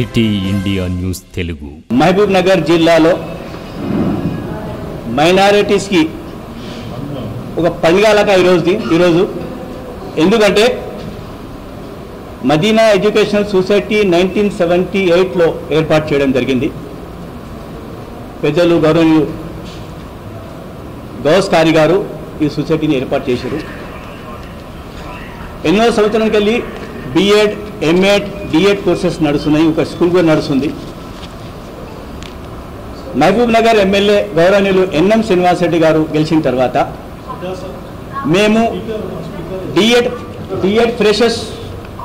City India news Telugu. Mahabub Nagar జిల్లాలో మైనారిటీస్కి ఒక పండుగలాగా ఈరోజు ఎందుకంటే మదీనా ఎడ్యుకేషనల్ సొసైటీ 1978లో ఏర్పాటు చేయడం జరిగింది. పెద్దలు గౌరవనీయులు గౌస్ కారి గారు ఈ సొసైటీని ఏర్పాటు చేశారు. ఎన్నో సంవత్సరానికి వెళ్ళి బిఎడ్, ఎంఎడ్, డిఎడ్ కోర్సెస్ నడుస్తున్నాయి. ఒక స్కూల్ కూడా నడుస్తుంది. మహబూబ్ నగర్ ఎమ్మెల్యే గౌరవనీయులు ఎన్ఎం శ్రీనివాసరెడ్డి గారు గెలిచిన తర్వాత మేము డిఎడ్ ఫ్రెషర్స్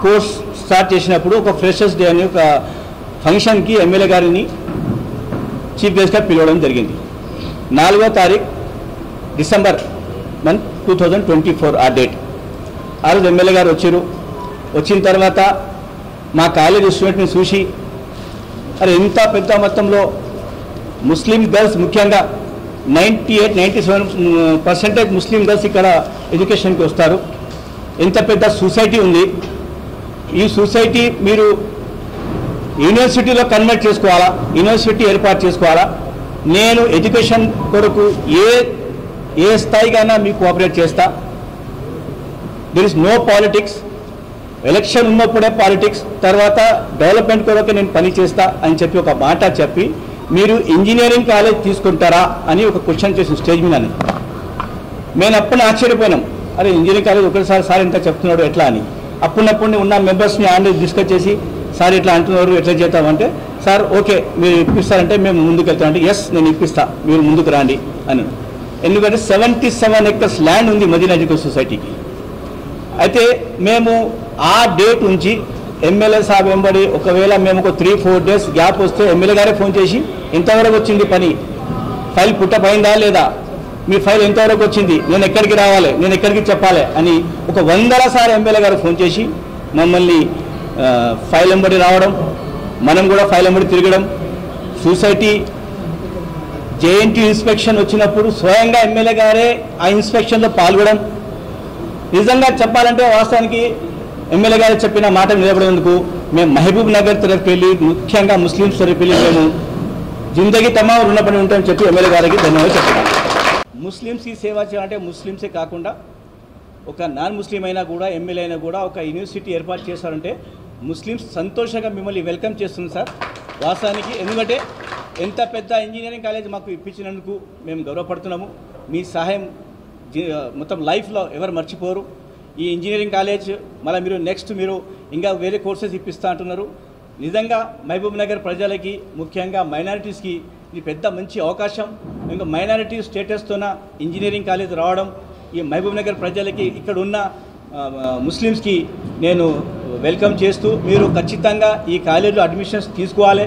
కోర్స్ స్టార్ట్ చేసినప్పుడు ఒక ఫ్రెషర్స్ డే అనే ఒక ఫంక్షన్కి ఎమ్మెల్యే గారిని చీఫ్ గెస్ట్గా పిలవడం జరిగింది. 4వ తారీఖు డిసెంబర్ 2024 ఆ డేట్. ఆ రోజు ఎమ్మెల్యే గారు వచ్చారు. వచ్చిన తర్వాత మా కాలేజ్ స్టూడెంట్ని చూసి అరే ఇంత పెద్ద మొత్తంలో ముస్లిం గర్ల్స్, ముఖ్యంగా 98-97% ముస్లిం గర్ల్స్ ఇక్కడ ఎడ్యుకేషన్కి వస్తారు. ఎంత పెద్ద సొసైటీ ఉంది. ఈ సొసైటీ మీరు యూనివర్సిటీలో కన్వర్ట్ చేసుకోవాలా, యూనివర్సిటీ ఏర్పాటు చేసుకోవాలా. నేను ఎడ్యుకేషన్ కొరకు ఏ స్థాయికైనా మీకు కోఆపరేట్ చేస్తా. There is no politics. Election ఉన్నప్పుడే పాలిటిక్స్, తర్వాత డెవలప్మెంట్ కొరకు నేను పని చేస్తా అని చెప్పి ఒక మాట చెప్పి మీరు ఇంజనీరింగ్ కాలేజ్ తీసుకుంటారా అని ఒక క్వశ్చన్ చేసిన స్టేజ్ మీద. మేము అప్పుడు ఆశ్చర్యపోయినాం. అరే ఇంజనీరింగ్ కాలేజ్ ఒకసారి సార్ ఇంత చెప్తున్నాడు ఎట్లా అని. అప్పుడప్పుడు ఉన్న మెంబర్స్ని ఆన్లైన్ డిస్కస్ చేసి సార్ ఇట్లా అంటున్నారు, ఎట్లా చేస్తామంటే సార్ ఓకే మీరు ఇప్పిస్తారంటే మేము ముందుకు వెళ్తామంటే ఎస్ నేను ఇప్పిస్తా, మీరు ముందుకు రండి అని. ఎందుకంటే 77 ఎకర్స్ ల్యాండ్ ఉంది మదీనా ఎడ్యుకేషన్ సొసైటీకి. అయితే మేము ఆ డేట్ నుంచి ఎమ్మెల్యే సాబ్ వెంబడి ఒకవేళ మేము ఒక 3-4 డేస్ గ్యాప్ వస్తే ఎమ్మెల్యే గారే ఫోన్ చేసి ఎంతవరకు వచ్చింది పని, ఫైల్ పుట్టపోయిందా లేదా, మీ ఫైల్ ఎంతవరకు వచ్చింది, నేను ఎక్కడికి రావాలి, నేను ఎక్కడికి చెప్పాలి అని ఒక 100 సార్లు ఎమ్మెల్యే గారు ఫోన్ చేసి మమ్మల్ని ఫైల్ వెంబడి రావడం, మనం కూడా ఫైల్ వెంబడి తిరగడం. సొసైటీ జేఎన్టీ ఇన్స్పెక్షన్ వచ్చినప్పుడు స్వయంగా ఎమ్మెల్యే గారే ఆ ఇన్స్పెక్షన్లో పాల్గొనడం. నిజంగా చెప్పాలంటే వాస్తవానికి ఎమ్మెల్యే గారు చెప్పిన మాట నిలబడేందుకు మేము మహబూబ్ నగర్ తరఫుకి వెళ్ళి, ముఖ్యంగా ముస్లింస్ తరఫుకి వెళ్ళి మేము జిందగీ తమాం రుణపడి ఉంటామని చెప్పి ఎమ్మెల్యే గారికి ధన్యవాదాలు చెప్తున్నాం. ముస్లింస్కి సేవ చేయాలంటే ముస్లింసే కాకుండా ఒక నాన్ ముస్లిం అయినా కూడా, ఎమ్మెల్యే అయినా కూడా ఒక యూనివర్సిటీ ఏర్పాటు చేశారంటే ముస్లిమ్స్ సంతోషంగా మిమ్మల్ని వెల్కమ్ చేస్తుంది సార్ వాస్తవానికి. ఎందుకంటే ఎంత పెద్ద ఇంజనీరింగ్ కాలేజ్ మాకు ఇప్పించినందుకు మేము గౌరవపడుతున్నాము. మీ సహాయం మొత్తం లైఫ్లో ఎవరు మర్చిపోరు. ఈ ఇంజనీరింగ్ కాలేజ్ మళ్ళీ మీరు నెక్స్ట్ మీరు ఇంకా వేరే కోర్సెస్ ఇప్పిస్తా అంటున్నారు. నిజంగా మహబూబ్ నగర్ ప్రజలకి, ముఖ్యంగా మైనారిటీస్కి ఇది పెద్ద మంచి అవకాశం. ఇంకా మైనారిటీ స్టేటస్తోన ఇంజనీరింగ్ కాలేజ్ రావడం ఈ మహబూబ్ నగర్ ప్రజలకి, ఇక్కడ ఉన్న ముస్లిమ్స్కి నేను వెల్కమ్ చేస్తూ మీరు ఖచ్చితంగా ఈ కాలేజీలో అడ్మిషన్స్ తీసుకోవాలి.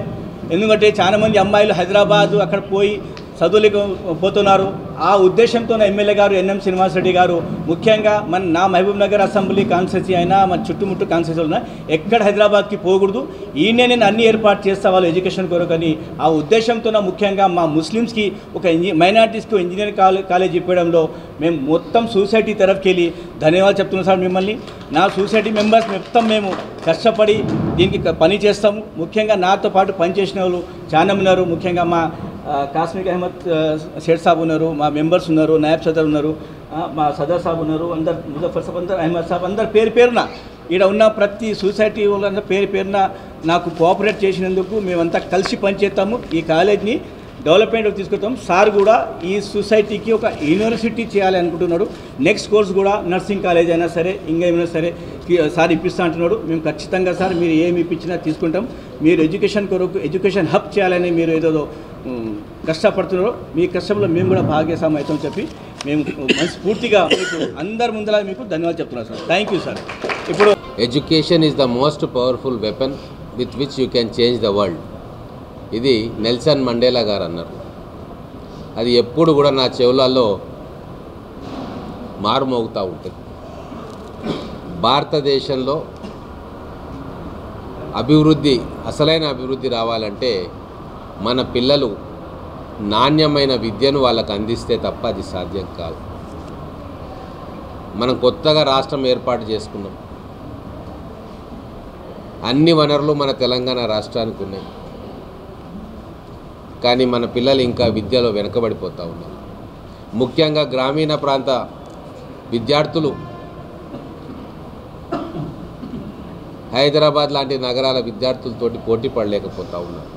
ఎందుకంటే చాలామంది అమ్మాయిలు హైదరాబాదు అక్కడ పోయి చదువులేకపోతున్నారు. ఆ ఉద్దేశంతో ఎమ్మెల్యే గారు ఎన్ఎం శ్రీనివాసరెడ్డి గారు ముఖ్యంగా నా మహబూబ్ నగర్ అసెంబ్లీ కాన్స్టిట్యున్సీ అయినా మన చుట్టుముట్టు కాన్స్టిట్యున్సీలు ఉన్నా ఎక్కడ హైదరాబాద్కి పోకూడదు, ఈయనే నేను అన్ని ఏర్పాటు చేస్తా వాళ్ళు ఎడ్యుకేషన్ కొరకు అని ఆ ఉద్దేశంతో ముఖ్యంగా మా ముస్లిమ్స్కి ఒక మైనారిటీస్కి ఇంజనీరింగ్ కాలేజ్ ఇప్పడంలో మేము మొత్తం సొసైటీ తరఫుకి వెళ్ళి ధన్యవాదాలు చెప్తున్నాం సార్ మిమ్మల్ని. నా సొసైటీ మెంబర్స్ మొత్తం మేము కష్టపడి దీనికి పని చేస్తాము. ముఖ్యంగా నాతో పాటు పనిచేసిన వాళ్ళు చాలా ఉన్నారు. ముఖ్యంగా మా కాస్మిక్ అహ్మద్ షేర్ సాబ్ ఉన్నారు, మా మెంబర్స్ ఉన్నారు, నాయబ్ సదర్ ఉన్నారు, మా సదర్ సాబ్ ఉన్నారు, అందరు ముజఫర్ సాబ్, అందరు అహ్మద్ సాబ్, అందరు పేరున ఇక్కడ ఉన్న ప్రతి సొసైటీ వాళ్ళందరూ పేరున నాకు కోఆపరేట్ చేసినందుకు మేమంతా కలిసి పనిచేస్తాము. ఈ కాలేజ్ని డెవలప్మెంట్కి తీసుకొస్తాం. సార్ కూడా ఈ సొసైటీకి ఒక యూనివర్సిటీ చేయాలి అనుకుంటున్నాడు. నెక్స్ట్ కోర్స్ కూడా నర్సింగ్ కాలేజ్ అయినా సరే ఇంకా ఏమైనా సరే సార్ ఇప్పిస్తా అంటున్నాడు. మేము ఖచ్చితంగా సార్ మీరు ఏమి ఇప్పించినా తీసుకుంటాం. మీరు ఎడ్యుకేషన్ కొరకు ఎడ్యుకేషన్ హబ్ చేయాలని మీరు ఏదో కష్టపడుతున్నారో మీ కష్టంలో మేము కూడా భాగస్వామ్యం అవుతామని చెప్పి మేము మనస్ఫూర్తిగా మీకు అందరి ముందర మీకు ధన్యవాదాలు చెప్తున్నాం సార్. Thank you sir. ఇప్పుడు education is the most powerful weapon with which you can change the world. ఇది నెల్సన్ మండేలా గారు అన్నారు. అది ఎప్పుడు కూడా నా చెవులలో మారుమోగుతూ ఉంటుంది. భారతదేశంలో అభివృద్ధి, అసలైన అభివృద్ధి రావాలంటే మన పిల్లలు నాణ్యమైన విద్యను వాళ్ళకు అందిస్తే తప్ప అది సాధ్యం కాదు. మనం కొత్తగా రాష్ట్రం ఏర్పాటు చేసుకున్నాం. అన్ని వనరులు మన తెలంగాణ రాష్ట్రానికి ఉన్నాయి. కానీ మన పిల్లలు ఇంకా విద్యలో వెనుకబడిపోతూ ఉన్నారు. ముఖ్యంగా గ్రామీణ ప్రాంత విద్యార్థులు హైదరాబాద్ లాంటి నగరాల విద్యార్థులతోటి పోటీ పడలేకపోతూ ఉన్నారు.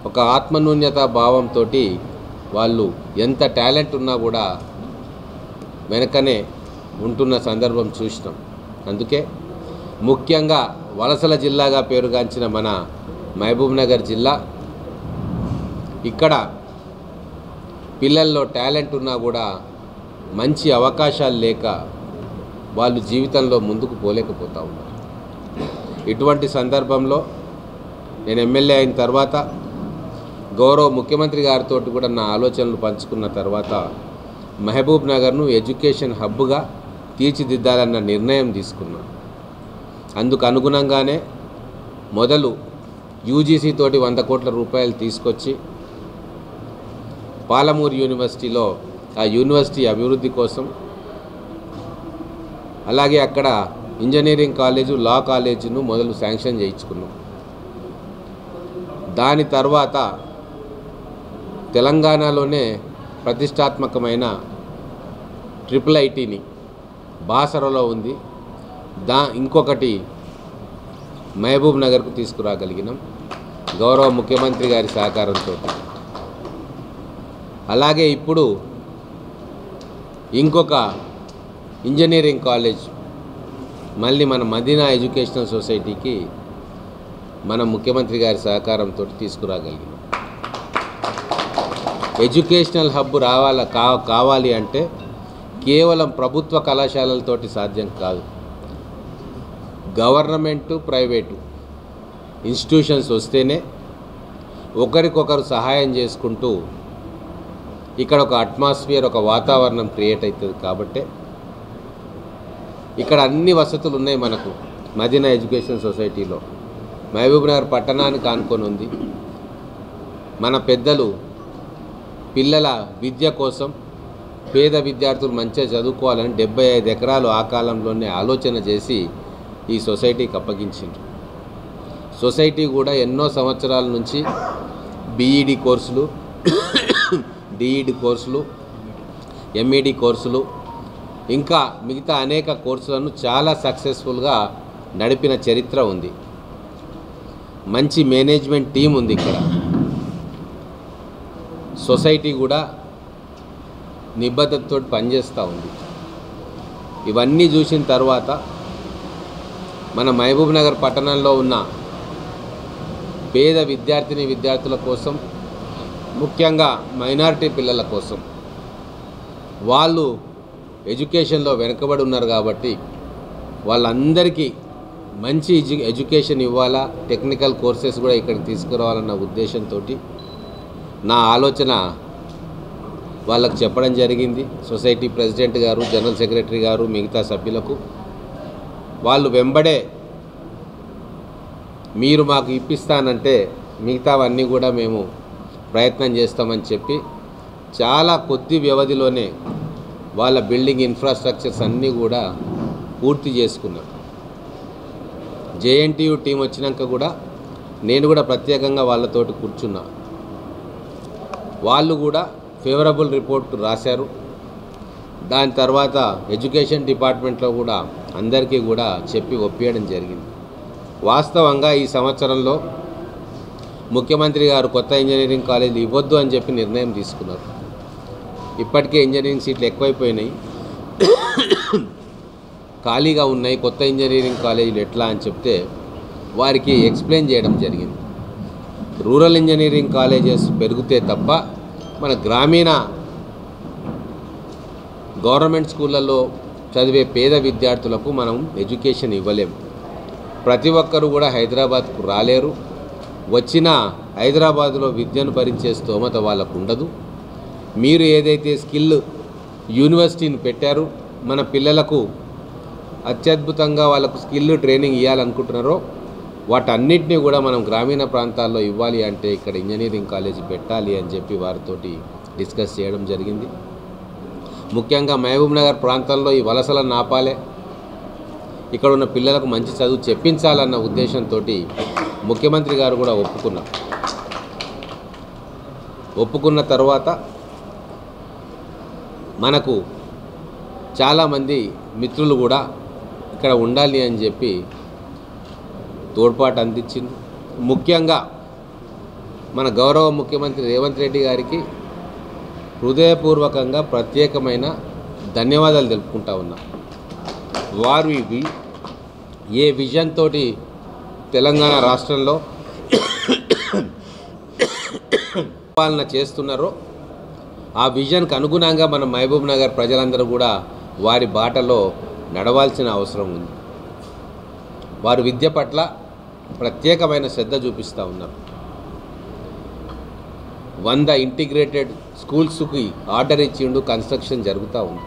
ఒక ఆత్మన్యూన్యత భావంతో వాళ్ళు ఎంత టాలెంట్ ఉన్నా కూడా వెనకనే ఉంటున్న సందర్భం చూసినాం. అందుకే ముఖ్యంగా వలసల జిల్లాగా పేరుగాంచిన మన మహబూబ్నగర్ జిల్లా, ఇక్కడ పిల్లల్లో టాలెంట్ ఉన్నా కూడా మంచి అవకాశాలు లేక వాళ్ళు జీవితంలో ముందుకు పోలేకపోతూ ఉన్నారు. ఇటువంటి సందర్భంలో నేను ఎమ్మెల్యే అయిన తర్వాత గౌరవ ముఖ్యమంత్రి గారితో కూడా నా ఆలోచనలు పంచుకున్న తర్వాత మహబూబ్ నగర్ను ఎడ్యుకేషన్ హబ్గా తీర్చిదిద్దాలన్న నిర్ణయం తీసుకున్నాను. అందుకు అనుగుణంగానే మొదలు యూజీసీ తోటి 100 కోట్ల రూపాయలు తీసుకొచ్చి పాలమూరు యూనివర్సిటీలో ఆ యూనివర్సిటీ అభివృద్ధి కోసం, అలాగే అక్కడ ఇంజనీరింగ్ కాలేజు, లా కాలేజీను మొదలు శాంక్షన్ చేయించుకున్నాం. దాని తర్వాత తెలంగాణలోనే ప్రతిష్టాత్మకమైన IIITని బాసరలో ఉంది, ఇంకొకటి మహబూబ్ నగర్కు తీసుకురాగలిగినాం గౌరవ ముఖ్యమంత్రి గారి సహకారంతో. అలాగే ఇప్పుడు ఇంకొక ఇంజనీరింగ్ కాలేజ్ మళ్ళీ మన మదీనా ఎడ్యుకేషనల్ సొసైటీకి మన ముఖ్యమంత్రి గారి సహకారంతో తీసుకురాగలిగినాం. ఎడ్యుకేషనల్ హబ్ కావాలి అంటే కేవలం ప్రభుత్వ కళాశాలలతోటి సాధ్యం కాదు. గవర్నమెంటు, ప్రైవేటు ఇన్స్టిట్యూషన్స్ వస్తేనే ఒకరికొకరు సహాయం చేసుకుంటూ ఇక్కడ ఒక అట్మాస్ఫియర్, ఒక వాతావరణం క్రియేట్ అవుతుంది. కాబట్టి ఇక్కడ అన్ని వసతులు ఉన్నాయి మనకు మదీనా ఎడ్యుకేషన్ సొసైటీలో. మహబూబ్నగర్ పట్టణానికి ఆనుకొని ఉంది. మన పెద్దలు పిల్లల విద్య కోసం, పేద విద్యార్థులు మంచిగా చదువుకోవాలని 75 ఎకరాలు ఆ కాలంలోనే ఆలోచన చేసి ఈ సొసైటీకి అప్పగించారు. సొసైటీ కూడా ఎన్నో సంవత్సరాల నుంచి బీఈడి కోర్సులు, డిఈడి కోర్సులు, ఎంఈడి కోర్సులు, ఇంకా మిగతా అనేక కోర్సులను చాలా సక్సెస్ఫుల్గా నడిపిన చరిత్ర ఉంది. మంచి మేనేజ్మెంట్ టీం ఉంది ఇక్కడ. సొసైటీ కూడా నిబద్ధతతో పనిచేస్తూ ఉంది. ఇవన్నీ చూసిన తర్వాత మన మహబూబ్ నగర్ పట్టణంలో ఉన్న పేద విద్యార్థుల కోసం, ముఖ్యంగా మైనారిటీ పిల్లల కోసం, వాళ్ళు ఎడ్యుకేషన్లో వెనుకబడి ఉన్నారు కాబట్టి వాళ్ళందరికీ మంచి ఎడ్యుకేషన్ ఇవ్వాలా, టెక్నికల్ కోర్సెస్ కూడా ఇక్కడికి తీసుకురావాలన్న ఉద్దేశంతో నా ఆలోచన వాళ్ళకు చెప్పడం జరిగింది. సొసైటీ ప్రెసిడెంట్ గారు, జనరల్ సెక్రటరీ గారు, మిగతా సభ్యులకు. వాళ్ళు వెంబడే మీరు మాకు ఇప్పిస్తానంటే మిగతావన్నీ కూడా మేము ప్రయత్నం చేస్తామని చెప్పి చాలా కొద్ది వ్యవధిలోనే వాళ్ళ బిల్డింగ్ ఇన్ఫ్రాస్ట్రక్చర్స్ అన్నీ కూడా పూర్తి చేసుకున్నారు. జేఎన్టీయూ టీం వచ్చినాక కూడా నేను కూడా ప్రత్యేకంగా వాళ్ళతోటి కూర్చున్నా. వాళ్ళు కూడా ఫేవరబుల్ రిపోర్ట్ రాశారు. దాని తర్వాత ఎడ్యుకేషన్ డిపార్ట్మెంట్లో కూడా అందరికీ కూడా చెప్పి ఒప్పించడం జరిగింది. వాస్తవంగా ఈ సంవత్సరంలో ముఖ్యమంత్రి గారు కొత్త ఇంజనీరింగ్ కాలేజీలు ఇవ్వద్దు అని చెప్పి నిర్ణయం తీసుకున్నారు. ఇప్పటికే ఇంజనీరింగ్ సీట్లు ఎక్కువైపోయినాయి, ఖాళీగా ఉన్నాయి, కొత్త ఇంజనీరింగ్ కాలేజీలు ఎట్లా అని చెప్తే వారికి ఎక్స్ప్లెయిన్ చేయడం జరిగింది. రూరల్ ఇంజనీరింగ్ కాలేజెస్ పెరిగితే తప్ప మన గ్రామీణ గవర్నమెంట్ స్కూళ్ళల్లో చదివే పేద విద్యార్థులకు మనం ఎడ్యుకేషన్ ఇవ్వలేము. ప్రతి ఒక్కరు కూడా హైదరాబాద్కు రాలేరు. వచ్చిన హైదరాబాద్లో విద్యను భరించే స్తోమత వాళ్ళకు ఉండదు. మీరు ఏదైతే స్కిల్ యూనివర్సిటీని పెట్టారు, మన పిల్లలకు అత్యద్భుతంగా వాళ్ళకు స్కిల్ ట్రైనింగ్ ఇవ్వాలనుకుంటున్నారో వాటన్నిటినీ కూడా మనం గ్రామీణ ప్రాంతాల్లో ఇవ్వాలి అంటే ఇక్కడ ఇంజనీరింగ్ కాలేజీ పెట్టాలి అని చెప్పి వారితోటి డిస్కస్ చేయడం జరిగింది. ముఖ్యంగా మహబూబ్ నగర్ ప్రాంతంలో ఈ వలసలను ఆపాలి, ఇక్కడ ఉన్న పిల్లలకు మంచి చదువు చెప్పించాలన్న ఉద్దేశంతో ముఖ్యమంత్రి గారు కూడా ఒప్పుకున్న తర్వాత మనకు చాలామంది మిత్రులు కూడా ఇక్కడ ఉండాలి అని చెప్పి తోడ్పాటు అందించింది. ముఖ్యంగా మన గౌరవ ముఖ్యమంత్రి రేవంత్ రెడ్డి గారికి హృదయపూర్వకంగా ప్రత్యేకమైన ధన్యవాదాలు తెలుపుకుంటా ఉన్నా. వారు ఏ విజన్ తోటి తెలంగాణ రాష్ట్రంలో పాలన చేస్తున్నారో ఆ విజన్కి అనుగుణంగా మన మహబూబ్ నగర్ ప్రజలందరూ కూడా వారి బాటలో నడవాల్సిన అవసరం ఉంది. వారు విద్య పట్ల ప్రత్యేకమైన శ్రద్ధ చూపిస్తూ ఉన్నారు. 100 ఇంటిగ్రేటెడ్ స్కూల్స్కి ఆర్డర్ ఇచ్చిండు, కన్స్ట్రక్షన్ జరుగుతూ ఉంది.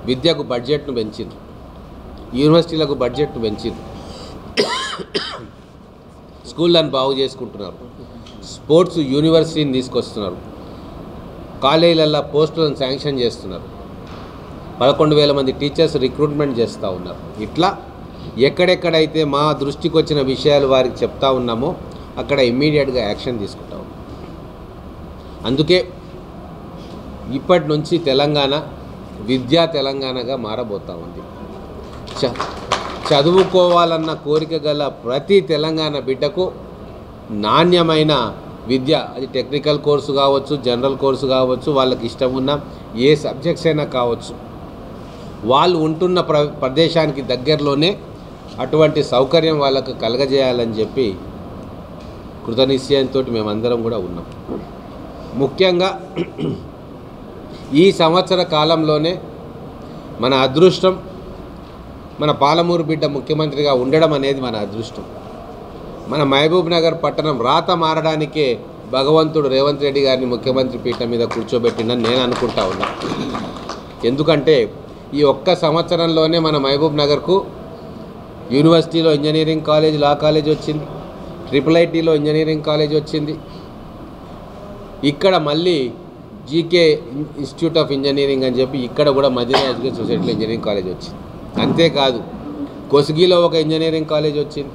విద్యకు బడ్జెట్ను పెంచింది, యూనివర్సిటీలకు బడ్జెట్ను పెంచింది, స్కూళ్ళను బాగు చేసుకుంటున్నారు, స్పోర్ట్స్ యూనివర్సిటీని తీసుకొస్తున్నారు, కాలేజీలలో పోస్టులను శాంక్షన్ చేస్తున్నారు, 11,000 మంది టీచర్స్ రిక్రూట్మెంట్ చేస్తూ ఉన్నారు. ఇట్లా ఎక్కడెక్కడైతే మా దృష్టికి వచ్చిన విషయాలు వారికి చెప్తా ఉన్నామో అక్కడ ఇమ్మీడియట్గా యాక్షన్ తీసుకుంటా ఉన్నాం. అందుకే ఇప్పటి నుంచి తెలంగాణ విద్యా తెలంగాణగా మారబోతూ ఉంది. చదువుకోవాలన్న కోరిక గల ప్రతి తెలంగాణ బిడ్డకు నాణ్యమైన విద్య, అది టెక్నికల్ కోర్సు కావచ్చు, జనరల్ కోర్సు కావచ్చు, వాళ్ళకి ఇష్టం ఉన్న ఏ సబ్జెక్ట్స్ అయినా కావచ్చు, వాళ్ళు ఉంటున్న ప్రదేశానికి దగ్గరలోనే అటువంటి సౌకర్యం వాళ్ళకు కలగజేయాలని చెప్పి కృతనిశ్చయంతో మేమందరం కూడా ఉన్నాం. ముఖ్యంగా ఈ సంవత్సర కాలంలోనే మన అదృష్టం మన పాలమూరు బిడ్డ ముఖ్యమంత్రిగా ఉండడం అనేది మన అదృష్టం. మన మహబూబ్ నగర్ పట్టణం రాత మారడానికే భగవంతుడు రేవంత్ రెడ్డి గారిని ముఖ్యమంత్రి పీఠం మీద కూర్చోబెట్టిందని నేను అనుకుంటా ఉన్నా. ఎందుకంటే ఈ ఒక్క సంవత్సరంలోనే మన మహబూబ్ నగర్కు యూనివర్సిటీలో ఇంజనీరింగ్ కాలేజ్, లా కాలేజ్ వచ్చింది, IIITలో ఇంజనీరింగ్ కాలేజ్ వచ్చింది, ఇక్కడ మళ్ళీ జీకే ఇన్స్టిట్యూట్ ఆఫ్ ఇంజనీరింగ్ అని చెప్పి ఇక్కడ కూడా మదీనా ఎడ్యుకేషన్ సొసైటీలో ఇంజనీరింగ్ కాలేజ్ వచ్చింది. అంతేకాదు కొస్గిలో ఒక ఇంజనీరింగ్ కాలేజ్ వచ్చింది,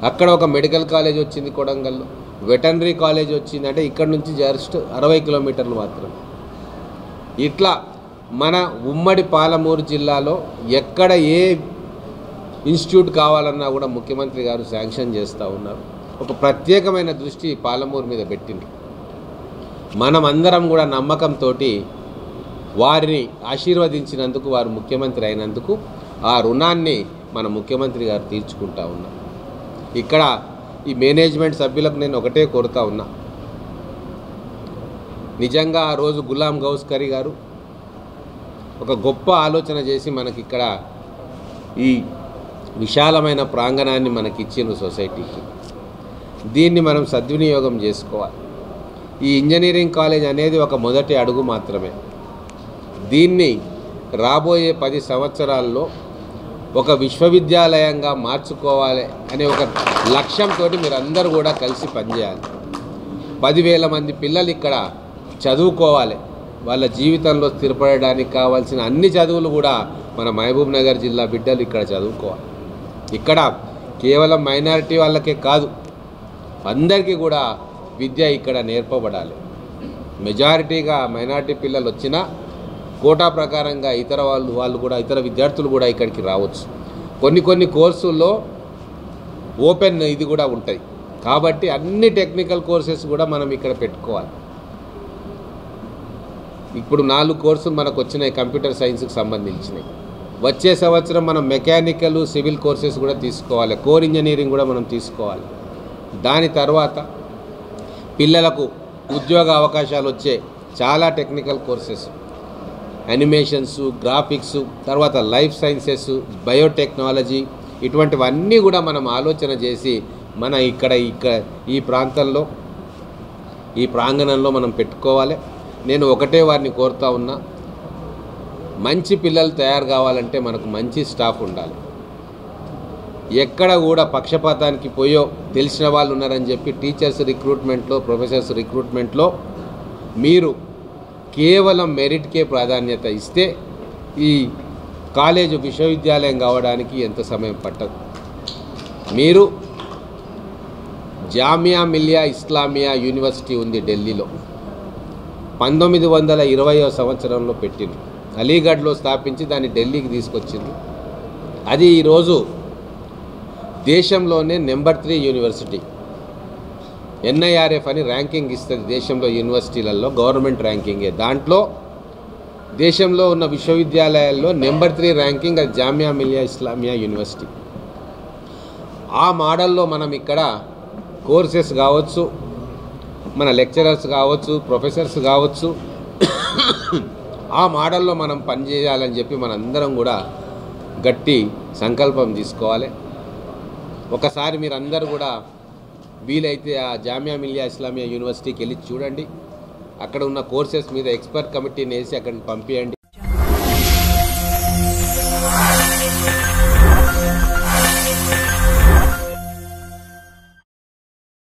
అక్కడ ఒక మెడికల్ కాలేజ్ వచ్చింది, కొడంగల్లో వెటర్నరీ కాలేజ్ వచ్చింది. అంటే ఇక్కడ నుంచి జస్ట్ 60 కిలోమీటర్లు మాత్రం. ఇట్లా మన ఉమ్మడి పాలమూరు జిల్లాలో ఎక్కడ ఏ ఇన్స్టిట్యూట్ కావాలన్నా కూడా ముఖ్యమంత్రి గారు శాంక్షన్ చేస్తూ ఉన్నారు. ఒక ప్రత్యేకమైన దృష్టి పాలమూరు మీద పెట్టింది. మనమందరం కూడా నమ్మకంతో వారిని ఆశీర్వదించినందుకు, వారు ముఖ్యమంత్రి అయినందుకు ఆ రుణాన్ని మన ముఖ్యమంత్రి గారు తీర్చుకుంటా ఉన్నారు. ఇక్కడ ఈ మేనేజ్మెంట్ సభ్యులకు నేను ఒకటే కోరుతా ఉన్నా, నిజంగా ఆ రోజు గులాం గౌస్కరీ గారు ఒక గొప్ప ఆలోచన చేసి మనకి ఇక్కడ ఈ విశాలమైన ప్రాంగణాన్ని మనకి ఇచ్చిన సొసైటీకి, దీన్ని మనం సద్వినియోగం చేసుకోవాలి. ఈ ఇంజనీరింగ్ కాలేజ్ అనేది ఒక మొదటి అడుగు మాత్రమే. దీన్ని రాబోయే 10 సంవత్సరాల్లో ఒక విశ్వవిద్యాలయంగా మార్చుకోవాలి అనే ఒక లక్ష్యంతో మీరందరూ కూడా కలిసి పనిచేయాలి. 10,000 మంది పిల్లలు ఇక్కడ చదువుకోవాలి. వాళ్ళ జీవితంలో స్థిరపడడానికి కావాల్సిన అన్ని చదువులు కూడా మన మహబూబ్ నగర్ జిల్లా బిడ్డలు ఇక్కడ చదువుకోవాలి. ఇక్కడ కేవలం మైనారిటీ వాళ్ళకే కాదు, అందరికీ కూడా విద్య ఇక్కడ నేర్పబడాలి. మెజారిటీగా మైనారిటీ పిల్లలు వచ్చినా కోటా ప్రకారంగా వాళ్ళు కూడా ఇతర విద్యార్థులు కూడా ఇక్కడికి రావచ్చు. కొన్ని కోర్సుల్లో ఓపెన్ ఇది కూడా ఉంటుంది. కాబట్టి అన్ని టెక్నికల్ కోర్సెస్ కూడా మనం ఇక్కడ పెట్టుకోవాలి. ఇప్పుడు 4 కోర్సులు మనకు వచ్చినాయి కంప్యూటర్ సైన్స్కి సంబంధించినవి. వచ్చే సంవత్సరం మనం మెకానికల్, సివిల్ కోర్సెస్ కూడా తీసుకోవాలి, కోర్ ఇంజనీరింగ్ కూడా మనం తీసుకోవాలి. దాని తర్వాత పిల్లలకు ఉద్యోగ అవకాశాలు వచ్చే చాలా టెక్నికల్ కోర్సెస్, యానిమేషన్స్, గ్రాఫిక్స్, తర్వాత లైఫ్ సైన్సెస్, బయోటెక్నాలజీ, ఇటువంటివన్నీ కూడా మనం ఆలోచన చేసి మన ఇక్కడ ఈ ప్రాంతంలో, ఈ ప్రాంగణంలో మనం పెట్టుకోవాలి. నేను ఒకటే వారిని కోరుతా ఉన్నా, మంచి పిల్లలు తయారు కావాలంటే మనకు మంచి స్టాఫ్ ఉండాలి. ఎక్కడ కూడా పక్షపాతానికి పోయో తెలిసిన వాళ్ళు ఉన్నారని చెప్పి టీచర్స్ రిక్రూట్మెంట్లో, ప్రొఫెసర్స్ రిక్రూట్మెంట్లో మీరు కేవలం మెరిట్కే ప్రాధాన్యత ఇస్తే ఈ కాలేజు విశ్వవిద్యాలయం కావడానికి ఎంత సమయం పట్టదు. మీరు జామియా మిలియా ఇస్లామియా యూనివర్సిటీ ఉంది ఢిల్లీలో, 1920వ సంవత్సరంలో పెట్టింది. అలీగఢ్లో స్థాపించి దాన్ని ఢిల్లీకి తీసుకొచ్చింది. అది ఈరోజు దేశంలోనే నెంబర్ 3 యూనివర్సిటీ. NIRF అని ర్యాంకింగ్ ఇస్తుంది దేశంలో యూనివర్సిటీలలో, గవర్నమెంట్ ర్యాంకింగే. దాంట్లో దేశంలో ఉన్న విశ్వవిద్యాలయాల్లో నెంబర్ 3 ర్యాంకింగ్ అది జామియా మిలియా ఇస్లామియా యూనివర్సిటీ. ఆ మోడల్లో మనం ఇక్కడ కోర్సెస్ కావచ్చు, మన లెక్చరర్స్ కావచ్చు, ప్రొఫెసర్స్ కావచ్చు, ఆ మోడల్లో మనం పనిచేయాలని చెప్పి మనందరం కూడా గట్టి సంకల్పం తీసుకోవాలి. ఒకసారి మీరందరూ కూడా వీలైతే ఆ జామియా మిలియా ఇస్లామియా యూనివర్సిటీకి వెళ్ళి చూడండి. అక్కడ ఉన్న కోర్సెస్ మీద ఎక్స్పర్ట్ కమిటీని వేసి అక్కడికి పంపించండి.